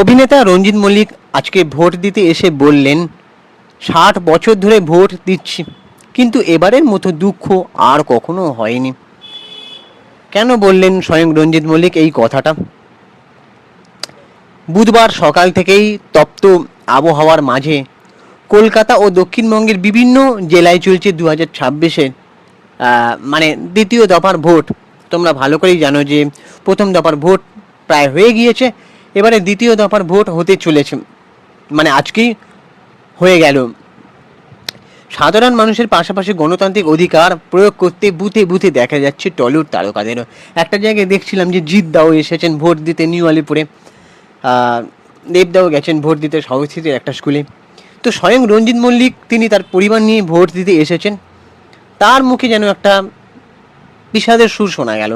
অভিনেতা রঞ্জিত মল্লিক আজকে ভোট দিতে এসে বললেন, 60 বছর ধরে ভোট দিচ্ছি, কিন্তু এবারের মতো দুঃখ আর কখনো হয়নি। কেন বললেন স্বয়ং রঞ্জিত মল্লিক এই কথাটা? বুধবার সকাল থেকেই তপ্ত আবহাওয়ার মাঝে কলকাতা ও দক্ষিণবঙ্গের বিভিন্ন জেলায় চলছে 2026-এর মানে দ্বিতীয় দফার ভোট। তোমরা ভালো করেই জানো যে প্রথম দফার ভোট প্রায় হয়ে গিয়েছে, এবারে দ্বিতীয় দফার ভোট হতে চলেছে, মানে আজকেই হয়ে গেল। সাধারণ মানুষের পাশাপাশি গণতান্ত্রিক অধিকার প্রয়োগ করতে বুথে বুথে দেখা যাচ্ছে টলিউড তারকাদেরও। একটা জায়গায় দেখছিলাম যে জিৎদাও এসেছেন ভোট দিতে নিউ আলিপুরে, দেবদাও গেছেন ভোট দিতে শহরস্থিতির একটা স্কুলে। তো স্বয়ং রঞ্জিত মল্লিক তিনি তার পরিবার নিয়ে ভোট দিতে এসেছেন, তার মুখে যেন একটা বিষাদের সুর শোনা গেল।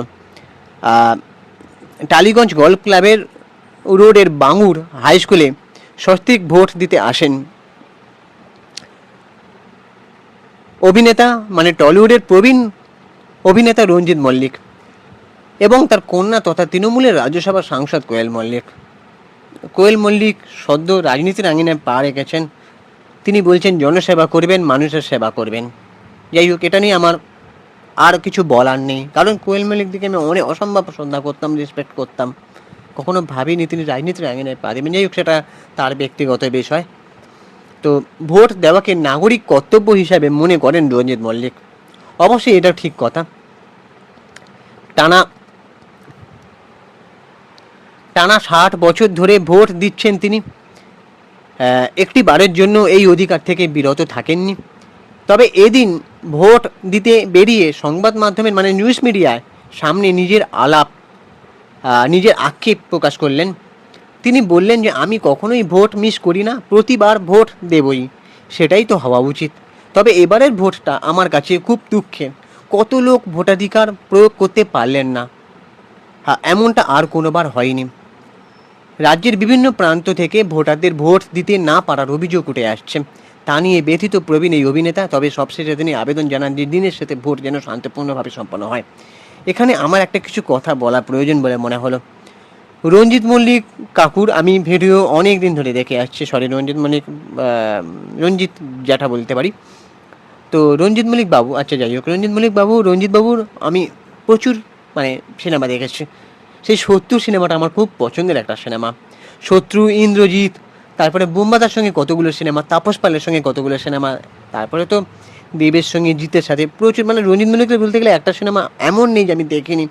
টালিগঞ্জ গল্ফ ক্লাবের রোডের বাঙুর হাই স্কুলে স্বস্তিক ভোট দিতে আসেন অভিনেতা, মানে টলিউডের প্রবীণ অভিনেতা রঞ্জিত মল্লিক এবং তার কন্যা তথা তৃণমূলের রাজ্যসভার সাংসদ কোয়েল মল্লিক। কোয়েল মল্লিক সদ্য রাজনীতির আঙিনায় পা রেখেছেন। তিনি বলছেন জনসেবা করবেন, মানুষের সেবা করবেন। যাই হোক, এটা নিয়ে আমার আর কিছু বলার নেই, কারণ কোয়েল মল্লিক দিকে আমি অনেক অসম্ভব শ্রদ্ধা করতাম, রেসপেক্ট করতাম। কখনো ভাবিনি তিনি রাজনীতির আঙিনায় পা দেবেন। যাই হোক, সেটা তার ব্যক্তিগত বিষয়। তো ভোট দেওয়াকে নাগরিক কর্তব্য হিসাবে মনে করেন রঞ্জিত মল্লিক। অবশ্যই এটা ঠিক কথা। টানা 60 বছর ধরে ভোট দিচ্ছেন তিনি, একটি বারের জন্য এই অধিকার থেকে বিরত থাকেননি। তবে এদিন ভোট দিতে বেরিয়ে সংবাদ মাধ্যমের মানে নিউজ মিডিয়ায় সামনে নিজের নিজের আক্ষেপ প্রকাশ করলেন। তিনি বললেন যে আমি কখনোই ভোট মিস করি না, প্রতিবার ভোট দেবই, সেটাই তো হওয়া উচিত। তবে এবারের ভোটটা আমার কাছে খুব দুঃখের। কত লোক ভোটাধিকার প্রয়োগ করতে পারলেন না, এমনটা আর কোনোবার হয়নি। রাজ্যের বিভিন্ন প্রান্ত থেকে ভোটারদের ভোট দিতে না পারার অভিযোগ উঠে আসছে। তা নিয়ে ব্যথিত প্রবীণ এই অভিনেতা। তবে সবশেষে তিনি আবেদন জানান যে দিনের সাথে ভোট যেন শান্তিপূর্ণভাবে সম্পন্ন হয়। এখানে আমার একটা কিছু কথা বলা প্রয়োজন বলে মনে হলো। রঞ্জিত মল্লিক কাকুর আমি ভিডিও অনেক দিন ধরে দেখে আসছি, রঞ্জিত জ্যাঠা বলতে পারি। তো রঞ্জিত মল্লিক বাবু, আচ্ছা যাই হোক, রঞ্জিত বাবুর আমি প্রচুর মানে সিনেমা দেখেছি। সেই শত্রু সিনেমাটা আমার খুব পছন্দের একটা সিনেমা। শত্রু, ইন্দ্রজিৎ, তারপরে বোম্বাদার সঙ্গে কতগুলো সিনেমা, তাপস পালের সঙ্গে কতগুলো সিনেমা, তারপরে তো দেবের সঙ্গে জিতের সাথে প্রচুর, মানে রঞ্জিত মল্লিককে বলতে গেলে একটা সিনেমা এমন নেই যে আমি দেখিনি।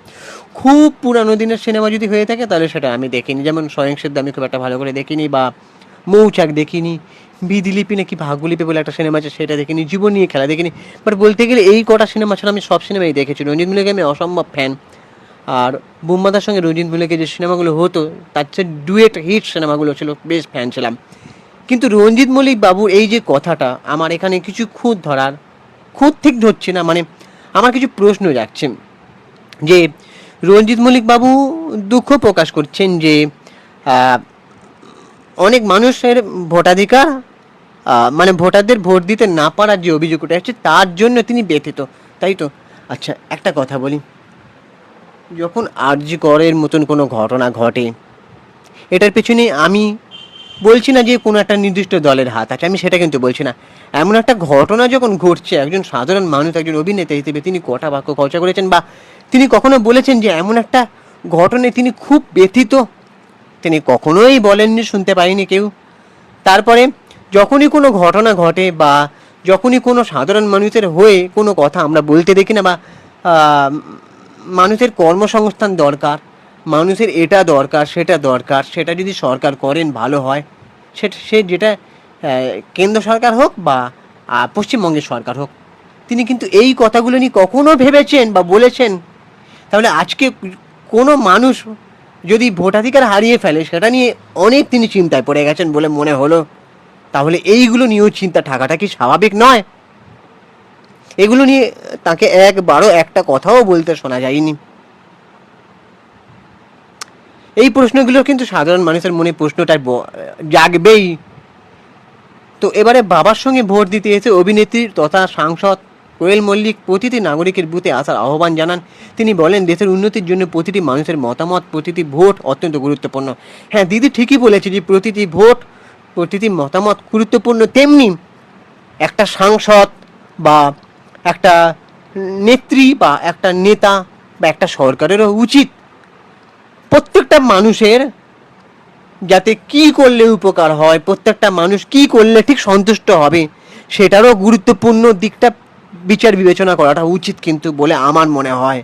খুব পুরানো দিনের সিনেমা যদি হয়ে থাকে তাহলে সেটা আমি দেখিনি, যেমন স্বয়ং সিদ্ধ আমি খুব একটা ভালো করে দেখিনি, বা মৌচাক দেখিনি, বিধিলিপি নাকি ভাগ্যলিপি বলে একটা সিনেমা আছে সেটা দেখিনি, জীবন নিয়ে খেলা দেখিনি। বাট বলতে গেলে এই কটা সিনেমা ছাড়া আমি সব সিনেমাই দেখেছি। রঞ্জিত মল্লিক আমি অসম্ভব ফ্যান। আর বুম্বাদার সঙ্গে রঞ্জিত মল্লিকের যে সিনেমাগুলো হতো তার চেয়ে ডুয়েট হিট সিনেমাগুলো ছিল, বেশ ফ্যান ছিলাম। কিন্তু রঞ্জিত মল্লিক বাবুর এই যে কথাটা, আমার এখানে কিছু খুঁত ঠিক ধরছে না, মানে আমার কিছু প্রশ্ন যাচ্ছে যে রঞ্জিত মল্লিক বাবু দুঃখ প্রকাশ করছেন যে অনেক মানুষের ভোটাধিকার মানে ভোটারদের ভোট দিতে না পারার যে অভিযোগ উঠে আসছে তার জন্য তিনি ব্যথিত, তাই তো? আচ্ছা, একটা কথা বলি, যখন আরজি করের মতন কোনো ঘটনা ঘটে, এটার পেছনে আমি বলছি না যে কোনো একটা নির্দিষ্ট দলের হাত আছে, আমি সেটা কিন্তু বলছি না। এমন একটা ঘটনা যখন ঘটছে, একজন সাধারণ মানুষ, একজন অভিনেতা হিসেবে তিনি কটা বাক্য খরচা করেছেন, বা তিনি কখনো বলেছেন যে এমন একটা ঘটনায় তিনি খুব ব্যথিত? তিনি কখনোই বলেননি, শুনতে পাইনি কেউ। তারপরে যখনই কোনো ঘটনা ঘটে বা যখনই কোনো সাধারণ মানুষের হয়ে কোনো কথা আমরা বলতে দেখি না, বা মানুষের কর্মসংস্থান দরকার, মানুষের এটা দরকার সেটা দরকার, সেটা যদি সরকার করেন ভালো হয়, সে যেটা কেন্দ্র সরকার হোক বা পশ্চিমবঙ্গের সরকার হোক, তিনি কিন্তু এই কথাগুলো নিয়ে কখনো ভেবেছেন বা বলেছেন? তাহলে আজকে কোনো মানুষ যদি ভোটাধিকার হারিয়ে ফেলে সেটা নিয়ে অনেক তিনি চিন্তায় পড়ে গেছেন বলে মনে হলো। তাহলে এইগুলো নিয়েও চিন্তা থাকাটা কি স্বাভাবিক নয়? এগুলো নিয়ে তাকে একবারও একটা কথাও বলতে শোনা যায়নি। এই প্রশ্নগুলো কিন্তু সাধারণ মানুষের মনে প্রশ্নটা জাগবেই। তো এবারে বাবার সঙ্গে ভোট দিতে এসে অভিনেত্রী তথা সাংসদ কোয়েল মল্লিক প্রতিটি নাগরিকের বুথে আসার আহ্বান জানান। তিনি বলেন, দেশের উন্নতির জন্য প্রতিটি মানুষের মতামত, প্রতিটি ভোট অত্যন্ত গুরুত্বপূর্ণ। হ্যাঁ, দিদি ঠিকই বলেছে যে প্রতিটি ভোট, প্রতিটি মতামত গুরুত্বপূর্ণ। তেমনি একটা সাংসদ বা একটা নেত্রী বা একটা নেতা বা একটা সরকারেরও উচিত প্রত্যেকটা মানুষের যাতে কি করলে উপকার হয়, প্রত্যেকটা মানুষ কি করলে ঠিক সন্তুষ্ট হবে, সেটারও গুরুত্বপূর্ণ দিকটা বিচার বিবেচনা করাটা উচিত কিন্তু বলে আমার মনে হয়।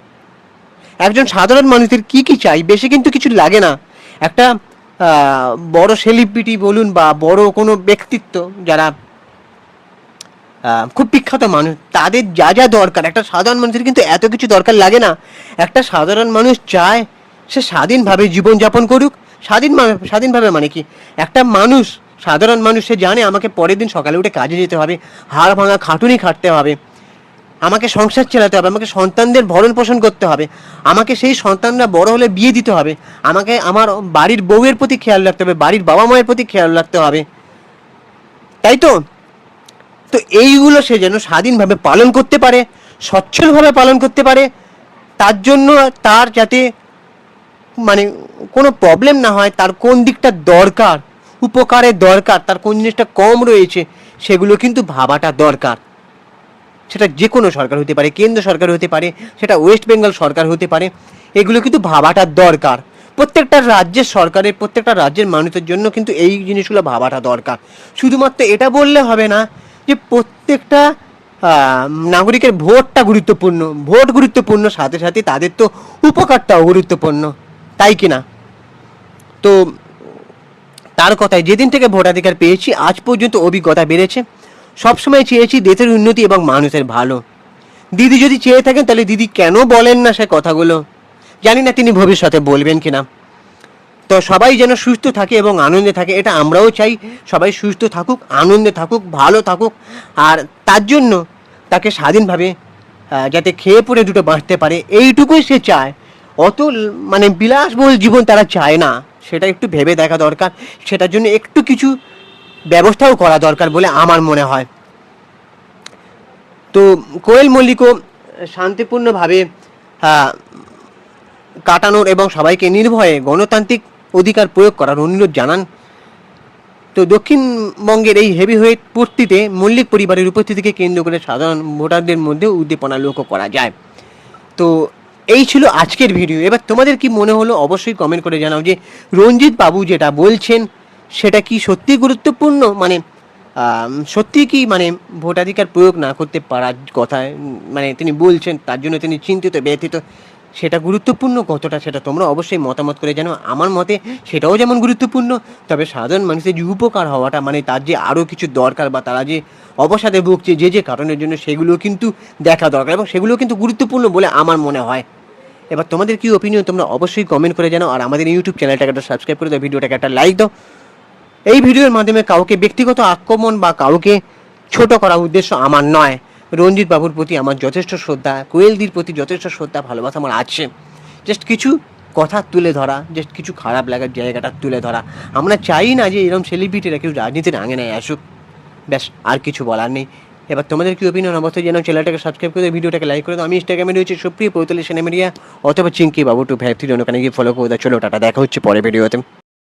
একজন সাধারণ মানুষের কি কি চাই, বেশি কিন্তু কিছু লাগে না। একটা বড় সেলিব্রিটি বলুন বা বড় কোনো ব্যক্তিত্ব যারা খুব বিখ্যাত মানুষ, তাদের যা যা দরকার একটা সাধারণ মানুষের কিন্তু এত কিছু দরকার লাগে না। একটা সাধারণ মানুষ চায় সে স্বাধীনভাবে জীবনযাপন করুক। স্বাধীনভাবে মানে কি, একটা মানুষ, সাধারণ মানুষ, সে জানে আমাকে পরের দিন সকালে উঠে কাজে যেতে হবে, হাড় ভাঙা খাটুনি খাটতে হবে, আমাকে সংসার চালাতে হবে, আমাকে সন্তানদের ভরণ পোষণ করতে হবে, আমাকে সেই সন্তানরা বড় হলে বিয়ে দিতে হবে, আমাকে আমার বাড়ির বউয়ের প্রতি খেয়াল রাখতে হবে, বাড়ির বাবা মায়ের প্রতি খেয়াল রাখতে হবে, তাই তো? তো এইগুলো সে যেন স্বাধীনভাবে পালন করতে পারে, সচ্ছলভাবে পালন করতে পারে, তার জন্য তার যাতে মানে কোনো প্রবলেম না হয়, তার কোন দিকটা দরকার, উপকারের দরকার, তার কোন জিনিসটা কম রয়েছে, সেগুলো কিন্তু ভাবাটা দরকার। সেটা যে কোনো সরকার হতে পারে, কেন্দ্র সরকার হতে পারে, সেটা ওয়েস্ট বেঙ্গল সরকার হতে পারে, এগুলো কিন্তু ভাবাটা দরকার। প্রত্যেকটা রাজ্যের সরকারের, প্রত্যেকটা রাজ্যের মানুষের জন্য কিন্তু এই জিনিসগুলো ভাবাটা দরকার। শুধুমাত্র এটা বললে হবে না যে প্রত্যেকটা নাগরিকের ভোটটা গুরুত্বপূর্ণ, ভোট গুরুত্বপূর্ণ, সাথে সাথে তাদের তো উপকারটাও গুরুত্বপূর্ণ, তাই কি না? তো তার কথায়, যেদিন থেকে ভোটাধিকার পেয়েছি আজ পর্যন্ত অভিজ্ঞতা বেড়েছে। সবসময় চেয়েছি দেশের উন্নতি এবং মানুষের ভালো। দিদি যদি চেয়ে থাকেন তাহলে দিদি কেন বলেন না সে কথাগুলো? জানি না তিনি ভবিষ্যতে বলবেন কিনা। তো সবাই যেন সুস্থ থাকে এবং আনন্দে থাকে, এটা আমরাও চাই। সবাই সুস্থ থাকুক, আনন্দে থাকুক, ভালো থাকুক, আর তার জন্য তাকে স্বাধীনভাবে যাতে খেয়ে পড়ে দুটো বাঁচতে পারে, এইটুকুই সে চায়। অত মানে বিলাসবহুল জীবন তারা চায় না, সেটা একটু ভেবে দেখা দরকার। সেটার জন্য একটু কিছু ব্যবস্থাও করা দরকার বলে আমার মনে হয়। তো কোয়েল মল্লিকও শান্তিপূর্ণভাবে কাটানোর এবং সবাইকে নির্ভয়ে গণতান্ত্রিক অধিকার প্রয়োগ করার অনুরোধ জানান। তো দক্ষিণবঙ্গের এই হেভিওয়েট পট্টিতে মল্লিক পরিবারের উপস্থিতিকে কেন্দ্র করে সাধারণ ভোটারদের মধ্যে উদ্দীপনা লক্ষ্য করা যায়। তো এই ছিল আজকের ভিডিও। এবার তোমাদের কি মনে হলো অবশ্যই কমেন্ট করে জানাও যে রঞ্জিত বাবু যেটা বলছেন সেটা কি সত্যি গুরুত্বপূর্ণ, মানে সত্যি কি মানে ভোটাধিকার প্রয়োগ না করতে পারার কথায় মানে তিনি বলছেন, তার জন্য তিনি চিন্তিত, ব্যথিত, সেটা গুরুত্বপূর্ণ কতটা, সেটা তোমরা অবশ্যই মতামত করে জানো। আমার মতে সেটাও যেমন গুরুত্বপূর্ণ, তবে সাধারণ মানুষের যে উপকার হওয়াটা, মানে তার যে আরও কিছু দরকার বা তারা যে অবসাদে ভুগছে যে যে কারণের জন্য, সেগুলো কিন্তু দেখা দরকার এবং সেগুলো কিন্তু গুরুত্বপূর্ণ বলে আমার মনে হয়। এবার তোমাদের কি ওপিনিয়ন তোমরা অবশ্যই কমেন্ট করে জানাও। আর আমাদের ইউটিউব চ্যানেলটাকে একটা সাবস্ক্রাইব করে দাও, ভিডিওটাকে একটা লাইক দাও। এই ভিডিওর মাধ্যমে কাউকে ব্যক্তিগত আক্রমণ বা কাউকে ছোট করার উদ্দেশ্য আমার নয়। রঞ্জিত বাবুর প্রতি আমার যথেষ্ট শ্রদ্ধা, কোয়েলদির প্রতি যথেষ্ট শ্রদ্ধা, ভালোবাসা আমার আছে। জাস্ট কিছু কথা তুলে ধরা, জাস্ট কিছু খারাপ লাগার জায়গাটা তুলে ধরা। আমরা চাই না যে এরকম সেলিব্রিটিরা কেউ রাজনীতির আঙিনায় আসুক, ব্যাস, আর কিছু বলার নেই। এবার তোমাদের কি ওপিনিয়ন অবশ্যই যেন চ্যানেলটাকে সাবস্ক্রাইব করে দাও, ভিডিওটাকে লাইক করে দাও। আমি ইনস্টাগ্রামে রয়েছে সুপ্রিয় পৈতলি সিনেমেরিয়া অথবা চিঙ্কি বাবু 253, ওখানে গিয়ে ফলো করে দাও। চলো টাটা, দেখা হচ্ছে পরে ভিডিওতে।